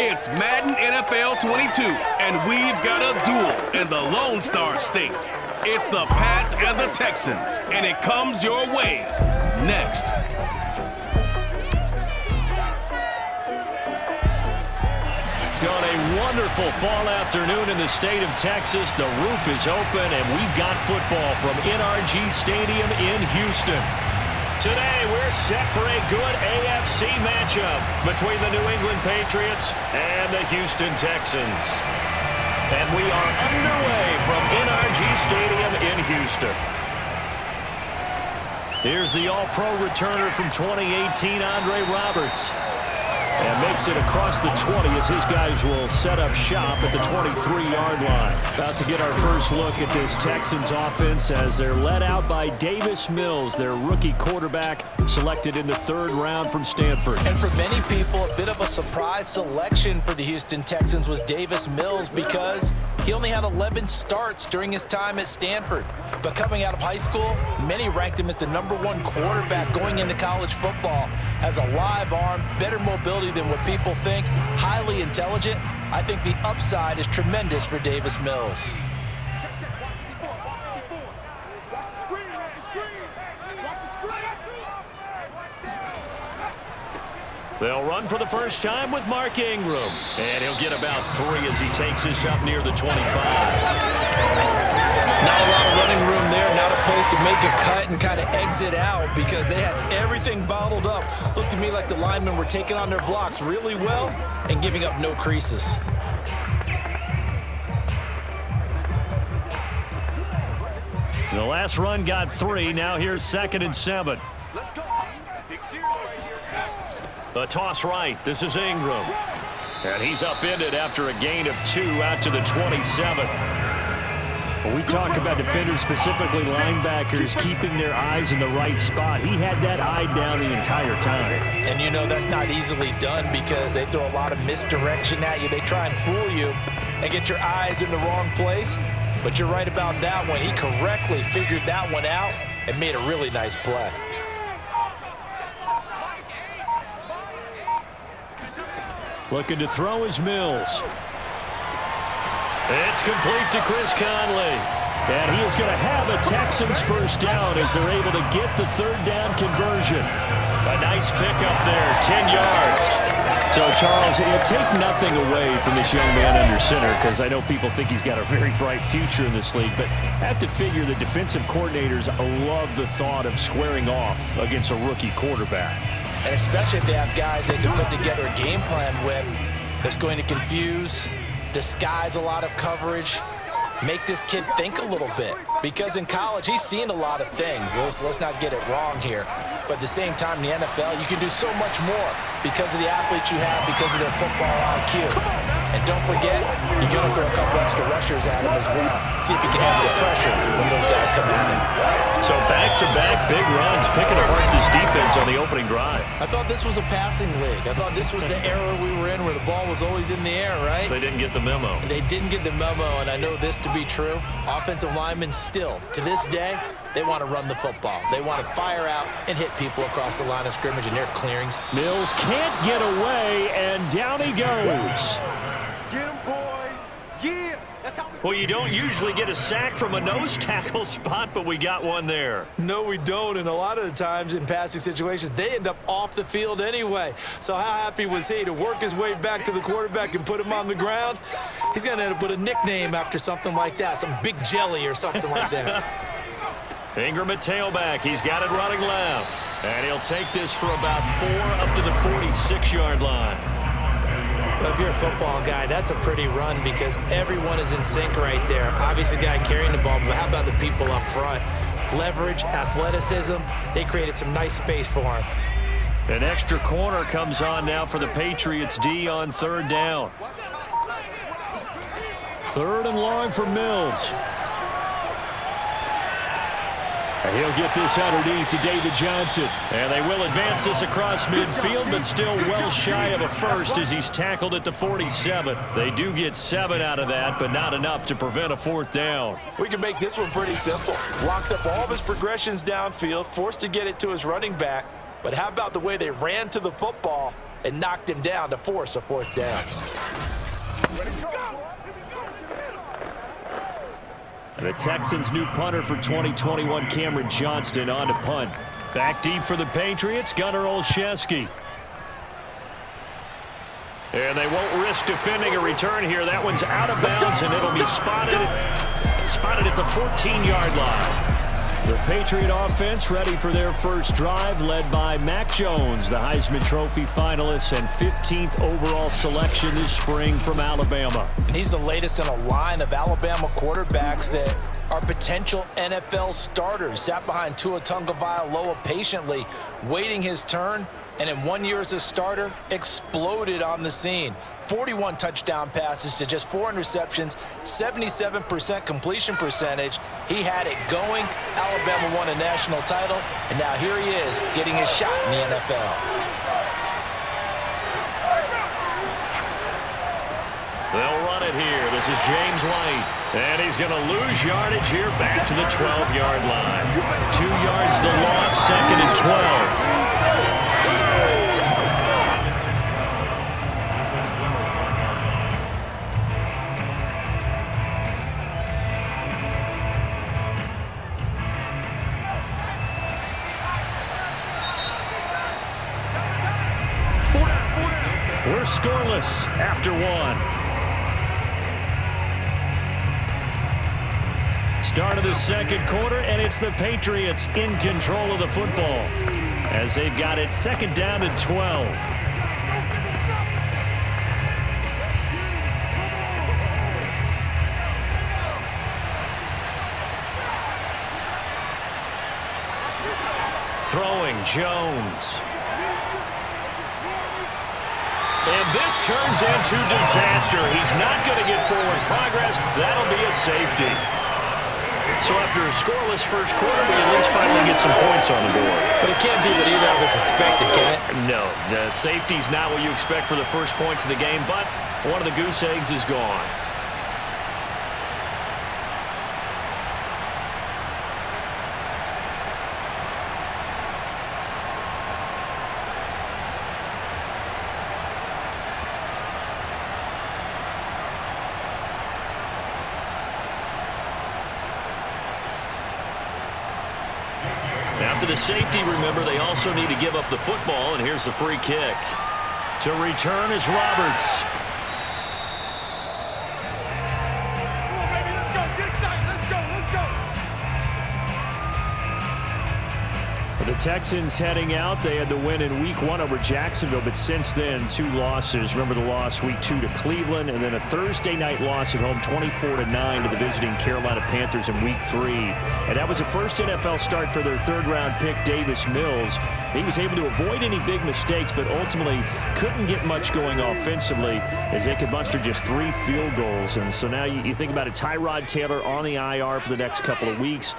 It's Madden NFL 22, and we've got a duel in the Lone Star State. It's the Pats and the Texans, and it comes your way next. It's on a wonderful fall afternoon in the state of Texas. The roof is open, and we've got football from NRG Stadium in Houston. Today, we're set for a good AFC matchup between the New England Patriots and the Houston Texans. And we are underway from NRG Stadium in Houston. Here's the All-Pro returner from 2018, Andre Roberts. And makes it across the 20 as his guys will set up shop at the 23-yard line. About to get our first look at this Texans offense as they're led out by Davis Mills, their rookie quarterback, selected in the 3rd round from Stanford. And for many people, a bit of a surprise selection for the Houston Texans was Davis Mills because he only had 11 starts during his time at Stanford. But coming out of high school, many ranked him as the #1 quarterback going into college football. Has a live arm, better mobility than what people think, highly intelligent. I think the upside is tremendous for Davis Mills. They'll run for the first time with Mark Ingram. And he'll get about 3 as he takes this up near the 25. Not a lot of running room there, not a place to make a cut and kind of exit out because they had everything bottled up. Looked to me like the linemen were taking on their blocks really well and giving up no creases. The last run got 3. Now here's 2nd and 7. Let's go. Big series right here. A toss right. This is Ingram. And he's upended after a gain of 2 out to the 27. When we talk about defenders, specifically linebackers, keeping their eyes in the right spot, he had that eye down the entire time. And you know that's not easily done because they throw a lot of misdirection at you. They try and fool you and get your eyes in the wrong place. But you're right about that one. He correctly figured that one out and made a really nice play. Looking to throw is Mills. It's complete to Chris Conley. And he is going to have a Texans first down as they're able to get the 3rd down conversion. A nice pickup there, 10 yards. So, Charles, take nothing away from this young man under center because I know people think he's got a very bright future in this league, but I have to figure the defensive coordinators love the thought of squaring off against a rookie quarterback. And especially if they have guys they can put together a game plan with that's going to confuse, disguise a lot of coverage, make this kid think a little bit. Because in college, he's seen a lot of things. Let's not get it wrong here. But at the same time, in the NFL, you can do so much more because of the athletes you have, because of their football IQ. And don't forget, you're going to throw a couple extra rushers at him as well. See if he can handle the pressure when those guys come at him. So back-to-back big runs, picking apart this defense on the opening drive. I thought this was a passing league. I thought this was the era we were in where the ball was always in the air, right? They didn't get the memo. They didn't get the memo, and I know this to be true. Offensive linemen still, to this day, they want to run the football. They want to fire out and hit people across the line of scrimmage, and they're clearing. Mills can't get away, and down he goes. Get him, boys. Yeah. That's how we Well, you don't usually get a sack from a nose tackle spot, but we got one there. No, we don't, and a lot of the times in passing situations, they end up off the field anyway. So how happy was he to work his way back to the quarterback and put him on the ground? He's going to end up with a nickname after something like that, some Big Jelly or something like that. Ingram at tailback. He's got it running left. And he'll take this for about 4 up to the 46-yard line. Well, if you're a football guy, that's a pretty run because everyone is in sync right there. Obviously, the guy carrying the ball, but how about the people up front? Leverage, athleticism, they created some nice space for him. An extra corner comes on now for the Patriots D on 3rd down. 3rd and long for Mills. And he'll get this underneath to David Johnson. And they will advance this across midfield, but still well shy of a first as he's tackled at the 47. They do get 7 out of that, but not enough to prevent a 4th down. We can make this one pretty simple. Locked up all of his progressions downfield, forced to get it to his running back. But how about the way they ran to the football and knocked him down to force a 4th down. And the Texans' new punter for 2021, Cameron Johnston, on to punt. Back deep for the Patriots, Gunnar Olszewski. And they won't risk defending a return here. That one's out of bounds, and it'll be spotted at the 14-yard line. The Patriot offense ready for their first drive, led by Mac Jones, the Heisman Trophy finalist and 15th overall selection this spring from Alabama. And he's the latest in a line of Alabama quarterbacks that are potential NFL starters. Sat behind Tua Tagovailoa patiently, waiting his turn, and in 1 year as a starter, exploded on the scene. 41 touchdown passes to just 4 interceptions, 77% completion percentage. He had it going. Alabama won a national title, and now here he is getting his shot in the NFL. They'll run it here. This is James White. And he's going to lose yardage here back to the 12-yard line. 2 yards the loss, 2nd and 12. We're scoreless after 1. Start of the second quarter, and it's the Patriots in control of the football as they've got it 2nd down and 12. Throwing Jones. And this turns into disaster. He's not going to get forward progress. That'll be a safety. So after a scoreless first quarter, we at least finally get some points on the board. But it can't be what either of us expected, can it? No, the safety's not what you expect for the first points of the game, but one of the goose eggs is gone. After the safety, remember, they also need to give up the football, and here's the free kick. To return is Roberts. The Texans heading out. They had to win in week 1 over Jacksonville, but since then, 2 losses. Remember the loss week 2 to Cleveland, and then a Thursday night loss at home, 24-9 to the visiting Carolina Panthers in week 3. And that was the first NFL start for their 3rd-round pick, Davis Mills. He was able to avoid any big mistakes, but ultimately couldn't get much going offensively as they could muster just 3 field goals. And so now you think about it, Tyrod Taylor on the IR for the next couple of weeks.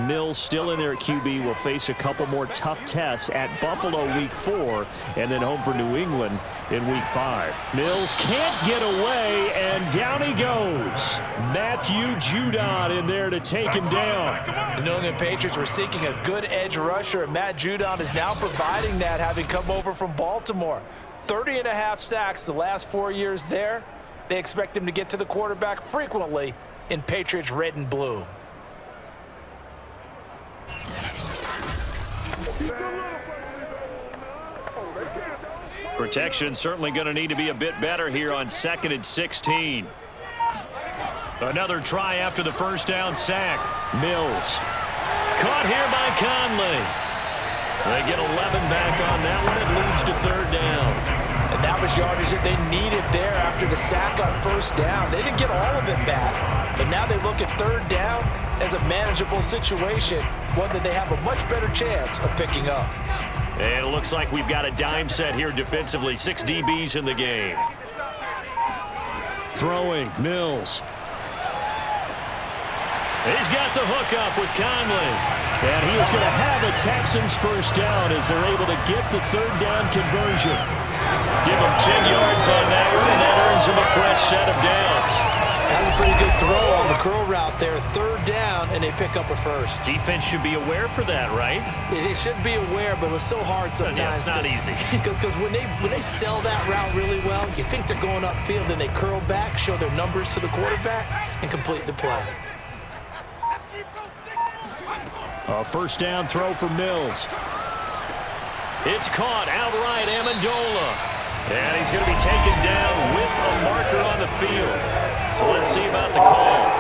Mills still in there at QB, will face a couple more tough tests at Buffalo week 4 and then home for New England in week 5. Mills can't get away, and down he goes. Matthew Judon in there to take him down. The New England Patriots were seeking a good edge rusher, and Matt Judon is now providing that, having come over from Baltimore. 30.5 sacks the last 4 years there. They expect him to get to the quarterback frequently in Patriots red and blue. Protection certainly going to need to be a bit better here on 2nd and 16. Another try after the first down sack. Mills. Caught here by Conley. They get 11 back on that one. It leads to 3rd down. And that was yardage that they needed there after the sack on 1st down. They didn't get all of it back, but now they look at 3rd down as a manageable situation, one that they have a much better chance of picking up. And it looks like we've got a dime set here defensively. 6 DBs in the game. Throwing, Mills. He's got the hook up with Conley. And he is going to have a Texans first down as they're able to get the 3rd down conversion. Give him 10 yards on that one, and that earns brings him a fresh set of downs. That's a pretty good throw on the curl route there. 3rd down, and they pick up a first. Defense should be aware for that, right? They should be aware, but it's so hard sometimes. Yeah, it's not easy. Because when they sell that route really well, you think they're going upfield, and they curl back, show their numbers to the quarterback, and complete the play. A first down throw for Mills. It's caught outright, Amendola. And he's going to be taken down with a marker on the field. So let's see about the call.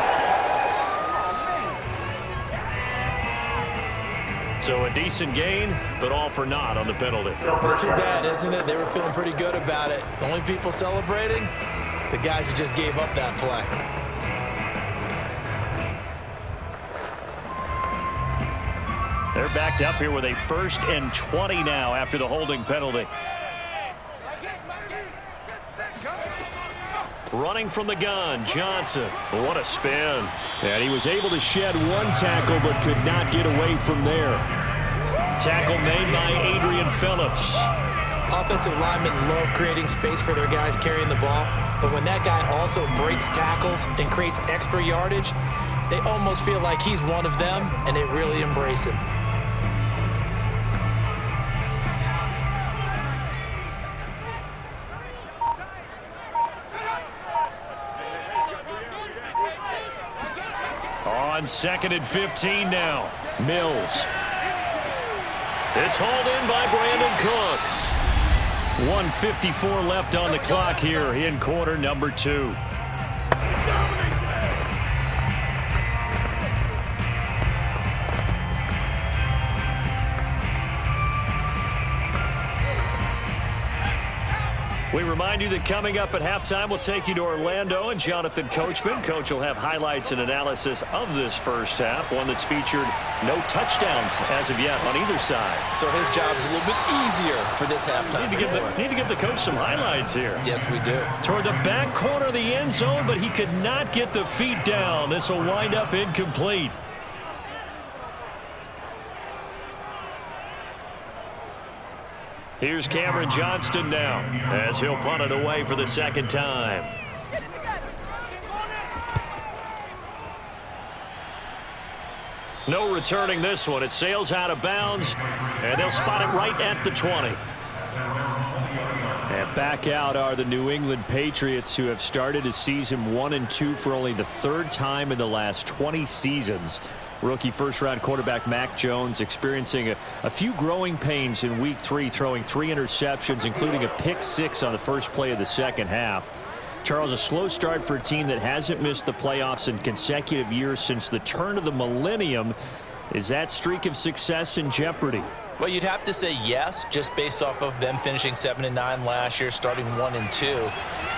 So a decent gain, but all for naught on the penalty. It's too bad, isn't it? They were feeling pretty good about it. The only people celebrating, the guys who just gave up that play. They're backed up here with a 1st and 20 now after the holding penalty. Running from the gun, Johnson. What a spin. And he was able to shed one tackle but could not get away from there. Tackle made by Adrian Phillips. Offensive linemen love creating space for their guys carrying the ball, but when that guy also breaks tackles and creates extra yardage, they almost feel like he's one of them, and they really embrace him. On 2nd and 15 now. Mills. It's hauled in by Brandon Cooks. 1:54 left on the clock here in quarter number 2. We remind you that coming up at halftime, we'll take you to Orlando and Jonathan Coachman. Coach will have highlights and analysis of this first half, one that's featured no touchdowns as of yet on either side. So his job's a little bit easier for this halftime. Need to give the coach some highlights here. Yes, we do. Toward the back corner of the end zone, but he could not get the feet down. This will wind up incomplete. Here's Cameron Johnston now as he'll punt it away for the 2nd time. No returning this one. It sails out of bounds, and they'll spot it right at the 20. And back out are the New England Patriots, who have started a season 1-2 for only the 3rd time in the last 20 seasons. Rookie first-round quarterback Mac Jones experiencing a few growing pains in Week 3, throwing 3 interceptions, including a pick-6 on the first play of the 2nd half. Charles, a slow start for a team that hasn't missed the playoffs in consecutive years since the turn of the millennium. Is that streak of success in jeopardy? Well, you'd have to say yes, just based off of them finishing 7-9 last year, starting 1-2.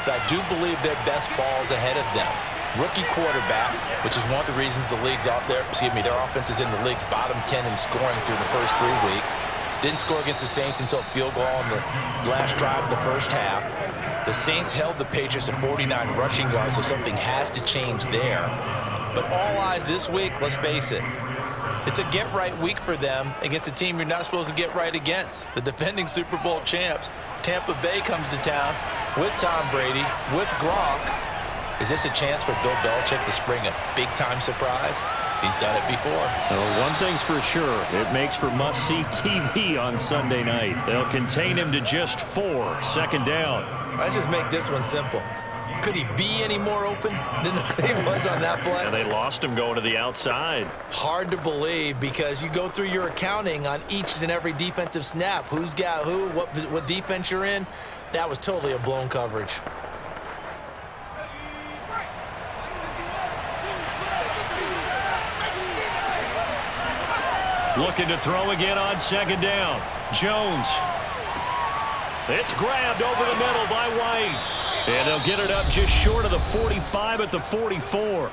But I do believe their best ball is ahead of them. Rookie quarterback, which is one of the reasons the league's out there. Their offense is in the league's bottom 10 in scoring through the first 3 weeks. Didn't score against the Saints until field goal on the last drive of the first half. The Saints held the Patriots to 49 rushing yards, so something has to change there. But all eyes this week, let's face it, it's a get-right week for them against a team you're not supposed to get right against. The defending Super Bowl champs, Tampa Bay, comes to town with Tom Brady, with Gronk. Is this a chance for Bill Belichick to spring a big-time surprise? He's done it before. Well, one thing's for sure. It makes for must-see TV on Sunday night. They'll contain him to just 4. 2nd down. Let's just make this one simple. Could he be any more open than he was on that play? And they lost him going to the outside. Hard to believe, because you go through your accounting on each and every defensive snap. Who's got who, what defense you're in. That was totally a blown coverage. Looking to throw again on 2nd down. Jones. It's grabbed over the middle by White. And they'll get it up just short of the 45 at the 44.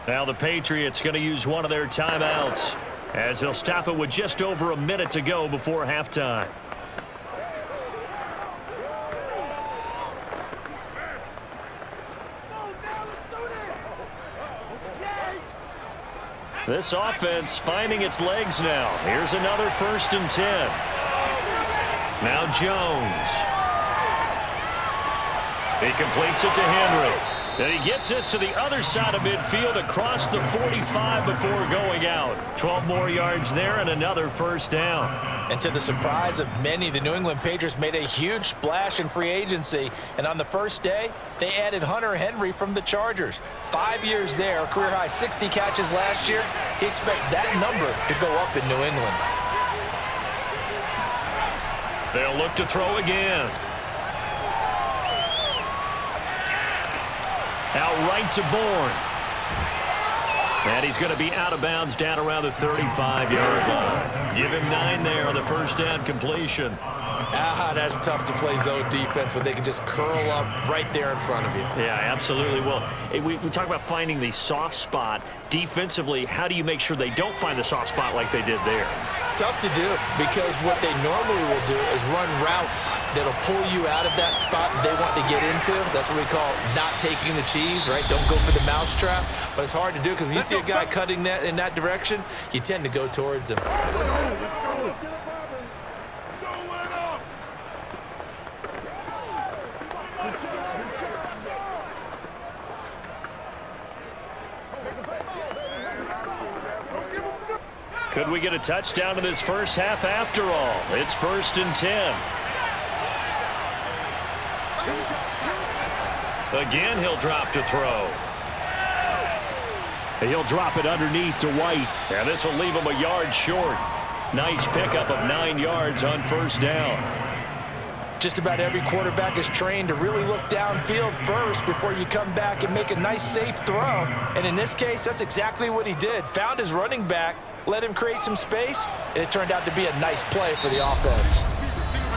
Now the Patriots going to use one of their timeouts as they'll stop it with just over a minute to go before halftime. This offense finding its legs now. Here's another 1st and 10. Now Jones. He completes it to Henry. And he gets this to the other side of midfield across the 45 before going out. 12 more yards there and another first down. And to the surprise of many, the New England Patriots made a huge splash in free agency. And on the first day, they added Hunter Henry from the Chargers. 5 years there, career-high 60 catches last year. He expects that number to go up in New England. They'll look to throw again. Out right to Bourne. And he's going to be out of bounds down around the 35-yard line. Give him 9 there on the first down completion. That's tough to play zone defense when they can just curl up right there in front of you. Yeah, absolutely. Well, we talk about finding the soft spot. Defensively, how do you make sure they don't find the soft spot like they did there? Tough to do, because what they normally will do is run routes that'll pull you out of that spot they want to get into. That's what we call not taking the cheese, right? Don't go for the mousetrap. But it's hard to do because when you see a guy cutting that in that direction, you tend to go towards him. Could we get a touchdown in this first half after all? It's 1st and 10. Again, he'll drop to throw. He'll drop it underneath to White. And this will leave him a yard short. Nice pickup of 9 yards on first down. Just about every quarterback is trained to really look downfield first before you come back and make a nice, safe throw. And in this case, that's exactly what he did. Found his running back, let him create some space, and it turned out to be a nice play for the offense.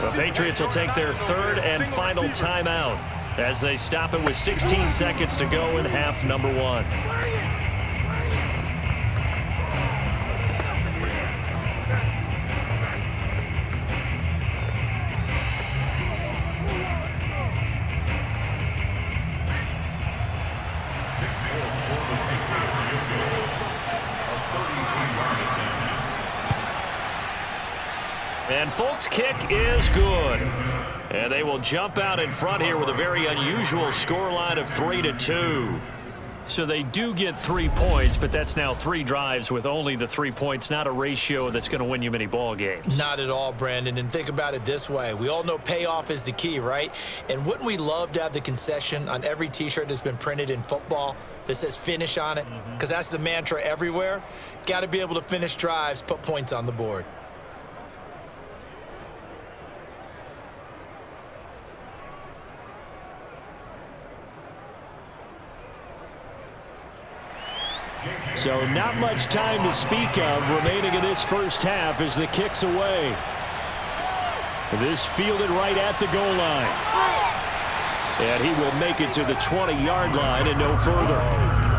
The Patriots will take their third and final timeout as they stop it with 16 seconds to go in half number 1. And Folk's kick is good. And they will jump out in front here with a very unusual scoreline of 3-2. So they do get 3 points, but that's now 3 drives with only the 3 points, not a ratio that's going to win you many ball games. Not at all, Brandon. And think about it this way. We all know payoff is the key, right? And wouldn't we love to have the concession on every T-shirt that's been printed in football that says finish on it? Because that's the mantra everywhere. Got to be able to finish drives, put points on the board. So not much time to speak of remaining in this first half as the kick's away. This fielded right at the goal line. And he will make it to the 20-yard line and no further.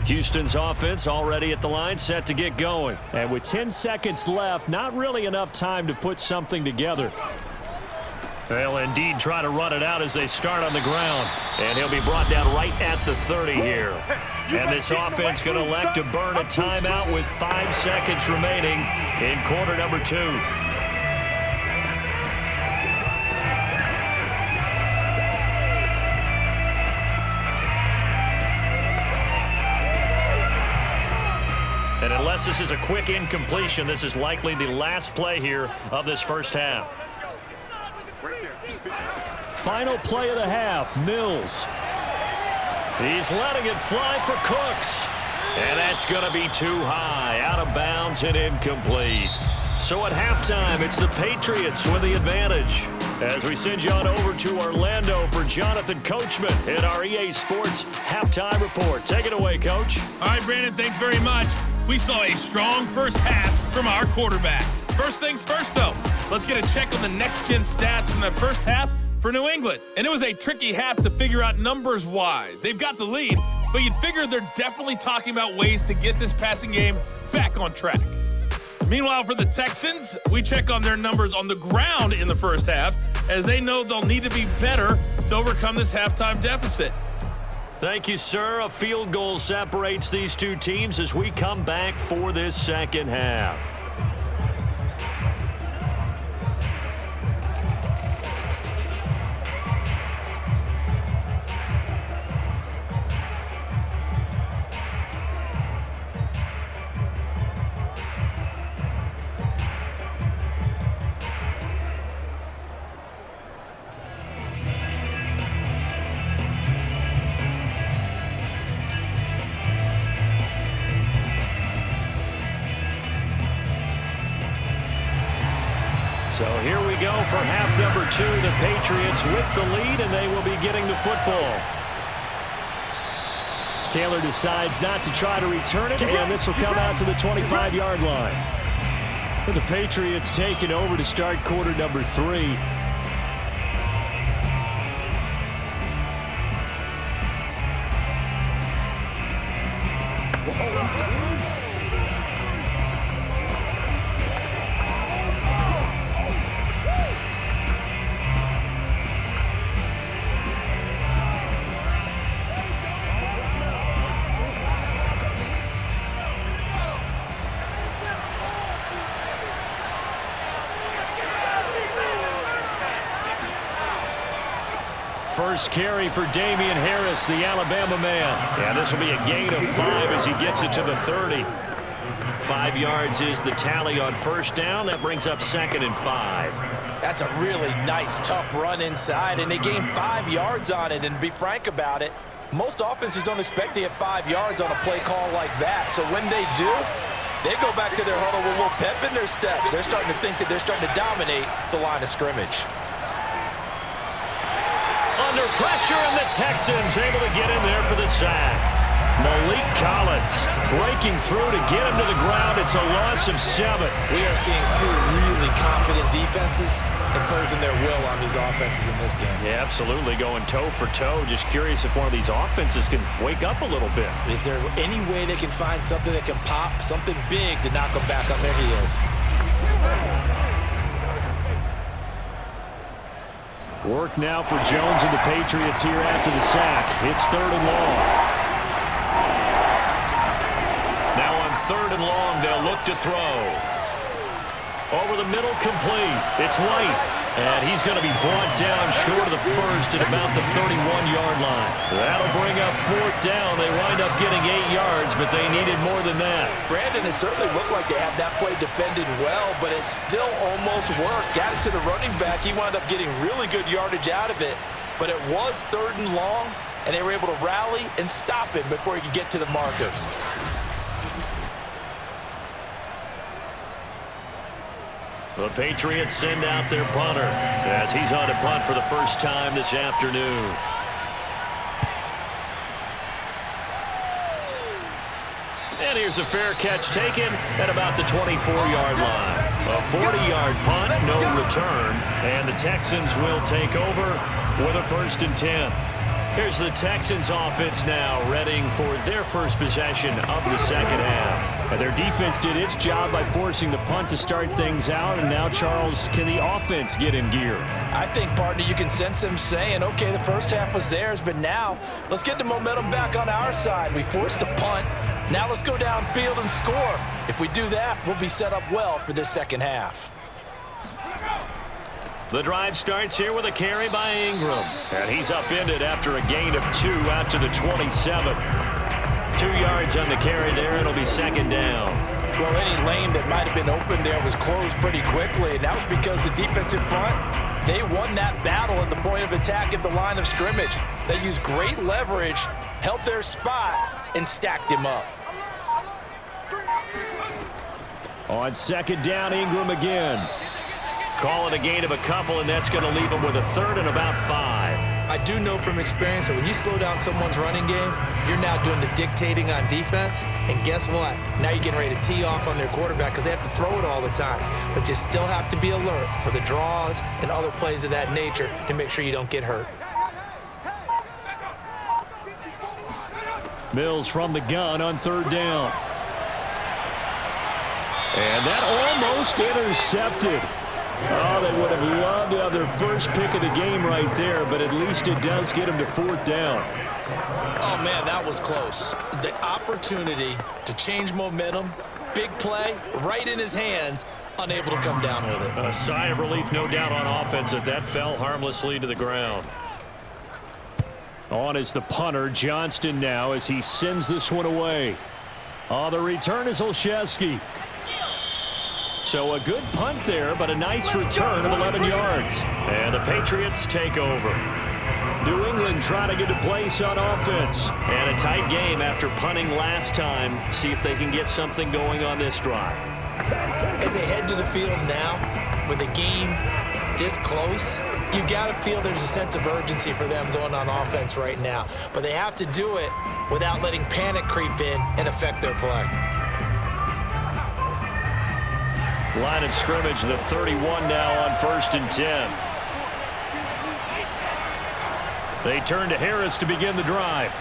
Houston's offense already at the line, set to get going. And with 10 seconds left, not really enough time to put something together. They'll indeed try to run it out as they start on the ground. And he'll be brought down right at the 30 here. And this offense going to elect to burn a timeout with 5 seconds remaining in quarter number 2. And unless this is a quick incompletion, this is likely the last play here of this first half. Final play of the half, Mills. He's letting it fly for Cooks. And that's going to be too high, out of bounds and incomplete. So at halftime, it's the Patriots with the advantage. As we send you on over to Orlando for Jonathan Coachman in our EA Sports Halftime Report. Take it away, Coach. All right, Brandon, thanks very much. We saw a strong first half from our quarterback. First things first, though, let's get a check on the next-gen stats from the first half for New England. And it was a tricky half to figure out numbers-wise. They've got the lead, but you'd figure they're definitely talking about ways to get this passing game back on track. Meanwhile, for the Texans, we check on their numbers on the ground in the first half, as they know they'll need to be better to overcome this halftime deficit. Thank you, sir. A field goal separates these two teams as we come back for this second half. So here we go for half number 2. The Patriots with the lead, and they will be getting the football. Taylor decides not to try to return it, and this will come out to the 25-yard line. With the Patriots taking over to start quarter number 3. First carry for Damian Harris, the Alabama man. Yeah, this will be a gain of 5 as he gets it to the 30. 5 yards is the tally on first down. That brings up 2nd and 5. That's a really nice, tough run inside, and they gained 5 yards on it. And to be frank about it, most offenses don't expect to get 5 yards on a play call like that. So when they do, they go back to their huddle with a little pep in their steps. They're starting to think that they're starting to dominate the line of scrimmage. Under pressure, and the Texans able to get in there for the sack. Malik Collins breaking through to get him to the ground. It's a loss of 7. We are seeing two really confident defenses imposing their will on these offenses in this game. Yeah, absolutely, going toe for toe. Just curious if one of these offenses can wake up a little bit. Is there any way they can find something that can pop, something big to knock them back on their heels? Work now for Jones and the Patriots here after the sack. It's 3rd and long. Now on 3rd and long, they'll look to throw. Over the middle, complete. It's White. And he's going to be brought down short of the first at about the 31-yard line. That'll bring up 4th down. They wind up getting 8 yards, but they needed more than that. Brandon, it certainly looked like they had that play defended well, but it still almost worked. Got it to the running back. He wound up getting really good yardage out of it, but it was 3rd and long, and they were able to rally and stop him before he could get to the marker. The Patriots send out their punter as he's on to punt for the first time this afternoon. And here's a fair catch taken at about the 24-yard line. A 40-yard punt, no return, and the Texans will take over with a 1st and 10. Here's the Texans offense now, readying for their first possession of the second half. And their defense did its job by forcing the punt to start things out, and now, Charles, can the offense get in gear? I think, partner, you can sense them saying, okay, the first half was theirs, but now let's get the momentum back on our side. We forced a punt. Now let's go downfield and score. If we do that, we'll be set up well for this second half. The drive starts here with a carry by Ingram. And he's upended after a gain of 2 out to the 27. 2 yards on the carry there. It'll be 2nd down. Well, any lane that might have been open there was closed pretty quickly, and that was because the defensive front, they won that battle at the point of attack at the line of scrimmage. They used great leverage, held their spot, and stacked him up. On 2nd down, Ingram again. Call it a gain of a couple, and that's going to leave them with a 3rd and about 5. I do know from experience that when you slow down someone's running game, you're now doing the dictating on defense. And guess what? Now you're getting ready to tee off on their quarterback because they have to throw it all the time. But you still have to be alert for the draws and other plays of that nature to make sure you don't get hurt. Mills from the gun on 3rd down. And that almost intercepted. Oh, they would have loved to have their first pick of the game right there, but at least it does get them to 4th down. Oh, man, that was close. The opportunity to change momentum, big play, right in his hands, unable to come down with it. A sigh of relief, no doubt, on offense that fell harmlessly to the ground. On is the punter, Johnston now, as he sends this one away. Oh, the return is Olszewski. So a good punt there, but a nice return of 11 yards. And the Patriots take over. New England trying to get a place on offense. And a tight game after punting last time. See if they can get something going on this drive. As they head to the field now, with a game this close, you got to feel there's a sense of urgency for them going on offense right now. But they have to do it without letting panic creep in and affect their play. Line of scrimmage, the 31 now on 1st and 10. They turn to Harris to begin the drive.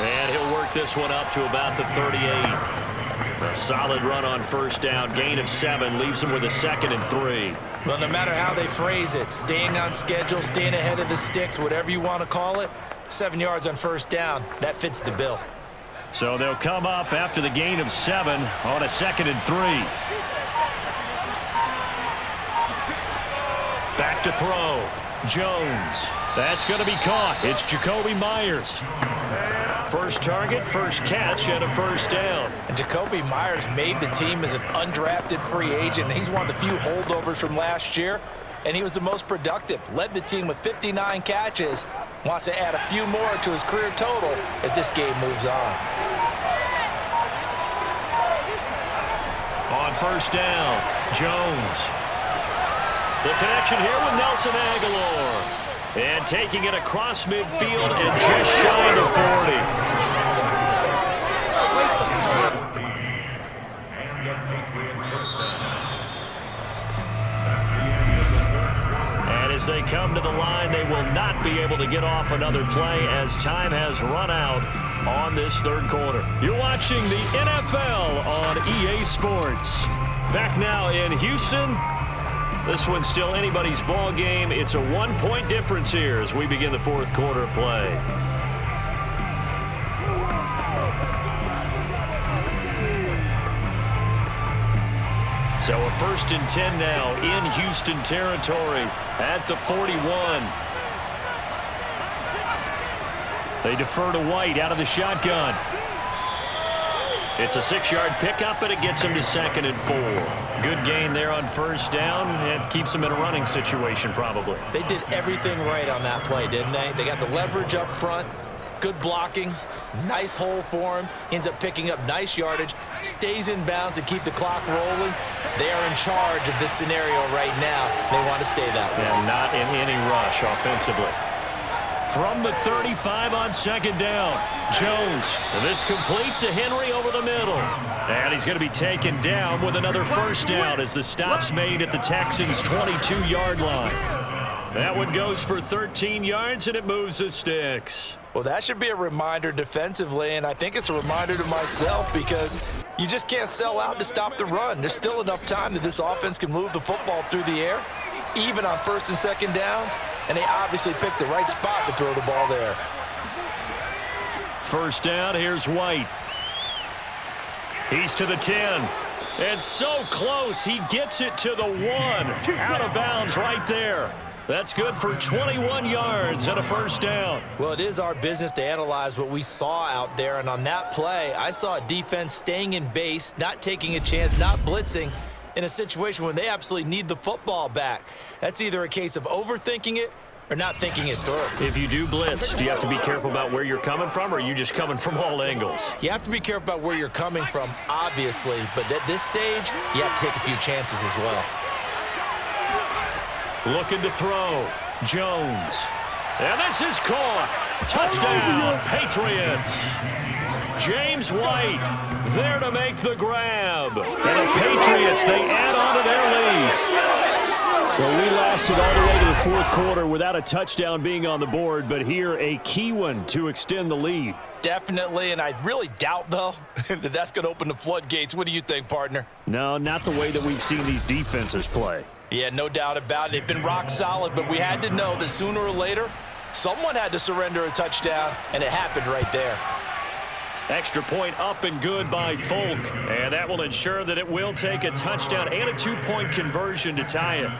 And he'll work this one up to about the 38. A solid run on 1st down. Gain of 7 leaves him with a 2nd and 3. Well, no matter how they phrase it, staying on schedule, staying ahead of the sticks, whatever you want to call it, 7 yards on 1st down, that fits the bill. So they'll come up after the gain of 7 on a 2nd and 3. Back to throw. Jones. That's going to be caught. It's Jacoby Myers. First target, first catch, and a 1st down. And Jacoby Myers made the team as an undrafted free agent. He's one of the few holdovers from last year, and he was the most productive. Led the team with 59 catches. Wants to add a few more to his career total as this game moves on. On 1st down, Jones. The connection here with Nelson Aguilar. And taking it across midfield and just shy of the 40. And as they come to the line, they will not be able to get off another play as time has run out on this 3rd quarter. You're watching the NFL on EA Sports. Back now in Houston. This one's still anybody's ball game. It's a 1-point difference here as we begin the 4th quarter of play. So a 1st and 10 now in Houston territory at the 41. They defer to White out of the shotgun. It's a 6-yard pickup, and it gets him to 2nd and 4. Good gain there on 1st down. It keeps them in a running situation, probably. They did everything right on that play, didn't they? They got the leverage up front, good blocking, nice hole for him, ends up picking up nice yardage, stays in bounds to keep the clock rolling. They are in charge of this scenario right now. They want to stay that way. And not in any rush offensively. From the 35 on 2nd down, Jones. This complete to Henry over the middle. And he's going to be taken down with another 1st down as the stop's made at the Texans' 22-yard line. That one goes for 13 yards, and it moves the sticks. Well, that should be a reminder defensively, and I think it's a reminder to myself because you just can't sell out to stop the run. There's still enough time that this offense can move the football through the air, even on 1st and 2nd downs, and they obviously picked the right spot to throw the ball there. 1st down, here's White. He's to the 10. And so close, he gets it to the 1. Out of bounds right there. That's good for 21 yards and a 1st down. Well, it is our business to analyze what we saw out there, and on that play, I saw a defense staying in base, not taking a chance, not blitzing, in a situation when they absolutely need the football back. That's either a case of overthinking it or not thinking it through. If you do blitz, do you have to be careful about where you're coming from, or are you just coming from all angles? You have to be careful about where you're coming from, obviously, but at this stage, you have to take a few chances as well. Looking to throw. Jones. And this is caught. Touchdown, Patriots. James White there to make the grab. And the Patriots, they add on to their lead. Well, we lasted all the way to the 4th quarter without a touchdown being on the board, but here a key one to extend the lead. definitely, and I really doubt, though, that that's going to open the floodgates. What do you think, partner? No, not the way that we've seen these defenses play. Yeah, no doubt about it. They've been rock solid, but we had to know that sooner or later, someone had to surrender a touchdown, and it happened right there. Extra point up and good by Folk, and that will ensure that it will take a touchdown and a 2-point conversion to tie it.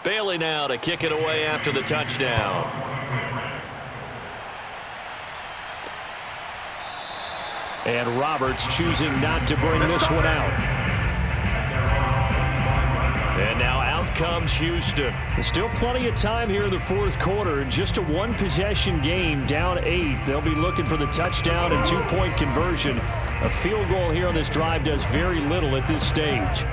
Bailey now to kick it away after the touchdown. And Roberts choosing not to bring this one out. And now out comes Houston. There's still plenty of time here in the fourth quarter. Just a one-possession game, down 8. They'll be looking for the touchdown and 2-point conversion. A field goal here on this drive does very little at this stage.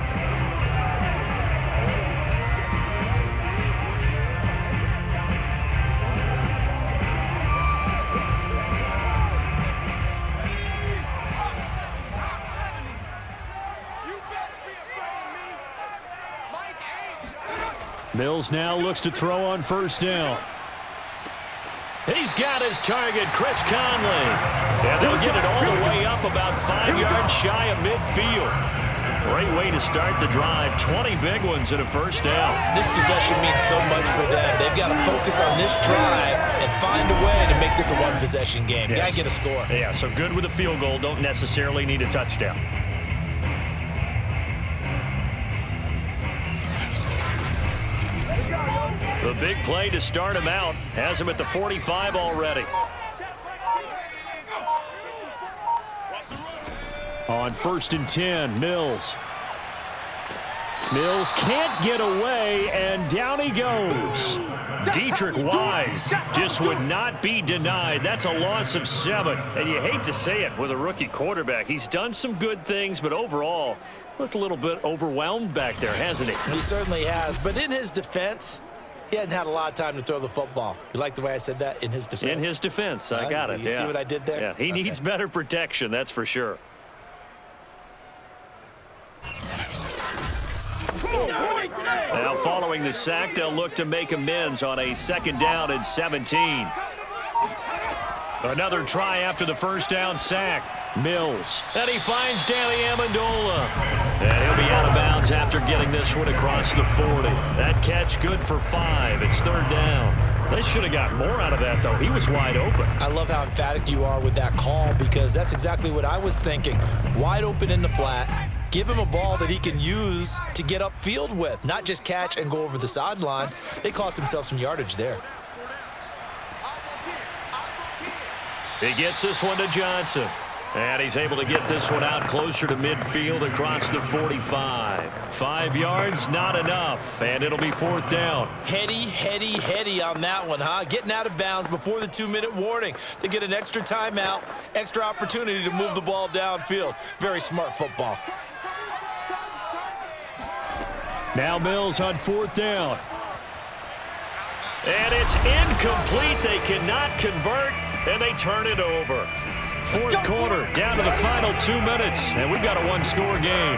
Mills now looks to throw on first down. He's got his target, Chris Conley. And they'll get it all the way up about 5 yards shy of midfield. Great way to start the drive. 20 big ones and a first down. This possession means so much for them. They've got to focus on this drive and find a way to make this a one-possession game. Yes. Got to get a score. Yeah, so good with a field goal. Don't necessarily need a touchdown. The big play to start him out has him at the 45 already. On 1st and 10, Mills. Mills can't get away, and down he goes. Dietrich Wise just would not be denied. That's a loss of 7. And you hate to say it with a rookie quarterback. He's done some good things, but overall, looked a little bit overwhelmed back there, hasn't he? He certainly has. But in his defense, he hadn't had a lot of time to throw the football. You like the way I said that? In his defense? In his defense. I got it. You see what I did there? Yeah, he needs better protection, that's for sure. Now following the sack, they'll look to make amends on a 2nd down and 17. Another try after the first down sack. Mills. And he finds Danny Amendola. And he'll be out of bounds after getting this one across the 40. That catch good for 5. It's 3rd down. They should have got more out of that, though. He was wide open. I love how emphatic you are with that call, because that's exactly what I was thinking. Wide open in the flat. Give him a ball that he can use to get upfield with, not just catch and go over the sideline. They cost themselves some yardage there. He gets this one to Johnson. And he's able to get this one out closer to midfield across the 45. 5 yards, not enough, and it'll be 4th down. Heady on that one, huh? Getting out of bounds before the 2-minute warning. They get an extra timeout, extra opportunity to move the ball downfield. Very smart football. Now Mills on 4th down. And it's incomplete. They cannot convert, and they turn it over. 4th quarter, down to the final 2 minutes, and we've got a 1-score game.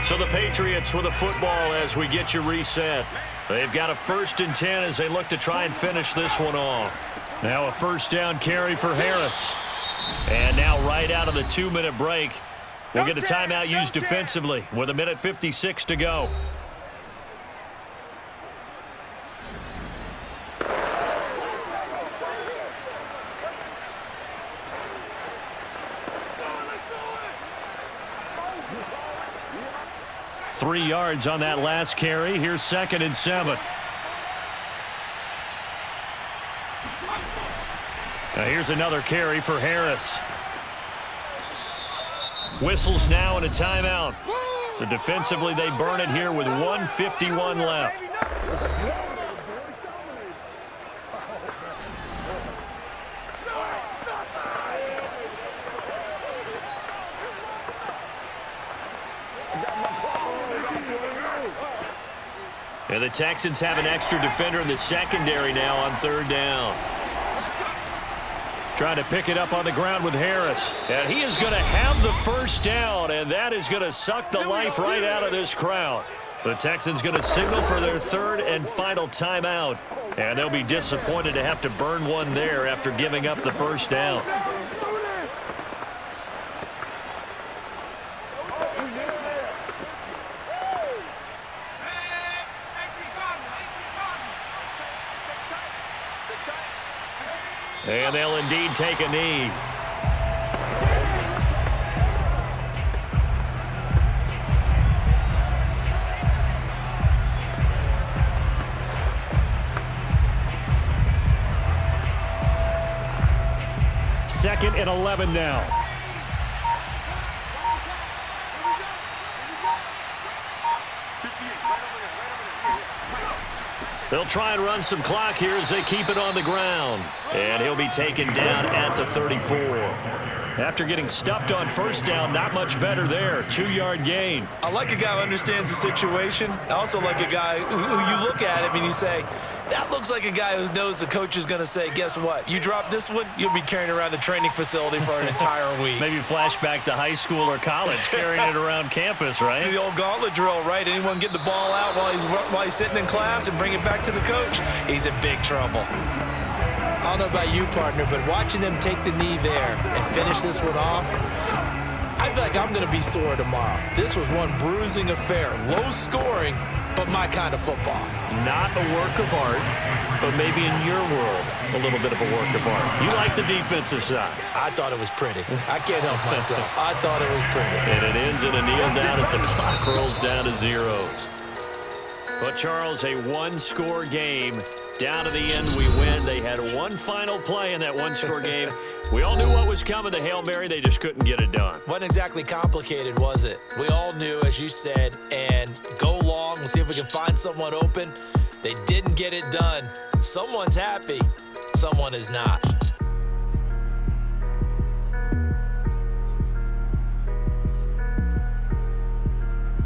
So the Patriots with a football as we get you reset. They've got a 1st and 10 as they look to try and finish this one off. Now a 1st down carry for Harris. And now right out of the 2-minute break, we'll get a timeout used defensively with 1:56 to go. Three yards on that last carry. Here's 2nd and 7. Now here's another carry for Harris. Whistles now and a timeout. So defensively, they burn it here with 1:51 left. And the Texans have an extra defender in the secondary now on 3rd down. Trying to pick it up on the ground with Harris. And he is going to have the first down, and that is going to suck the life right out of this crowd. The Texans going to signal for their 3rd and final timeout. And they'll be disappointed to have to burn one there after giving up the first down. And they'll indeed take a knee. Second and 11 now. They'll try and run some clock here as they keep it on the ground. And he'll be taken down at the 34. After getting stuffed on first down, not much better there. 2-yard gain. I like a guy who understands the situation. I also like a guy who you look at him and you say, that looks like a guy who knows the coach is going to say, guess what? You drop this one, you'll be carrying around the training facility for an entire week. Maybe flashback to high school or college, carrying it around campus, right? The old gauntlet drill, right? Anyone get the ball out while he's sitting in class and bring it back to the coach? He's in big trouble. I don't know about you, partner, but watching them take the knee there and finish this one off, I feel like I'm going to be sore tomorrow. This was one bruising affair. Low scoring, but my kind of football. Not a work of art, but maybe in your world, a little bit of a work of art. You like the defensive side. I thought it was pretty. I can't help myself. I thought it was pretty. And it ends in a kneel down as the clock rolls down to zeros. But, Charles, a one-score game. Down to the end, we win. They had one final play in that one-score game. We all knew what was coming, the Hail Mary. They just couldn't get it done. Wasn't exactly complicated, was it? We all knew, as you said, and go long and see if we can find someone open. They didn't get it done. Someone's happy. Someone is not.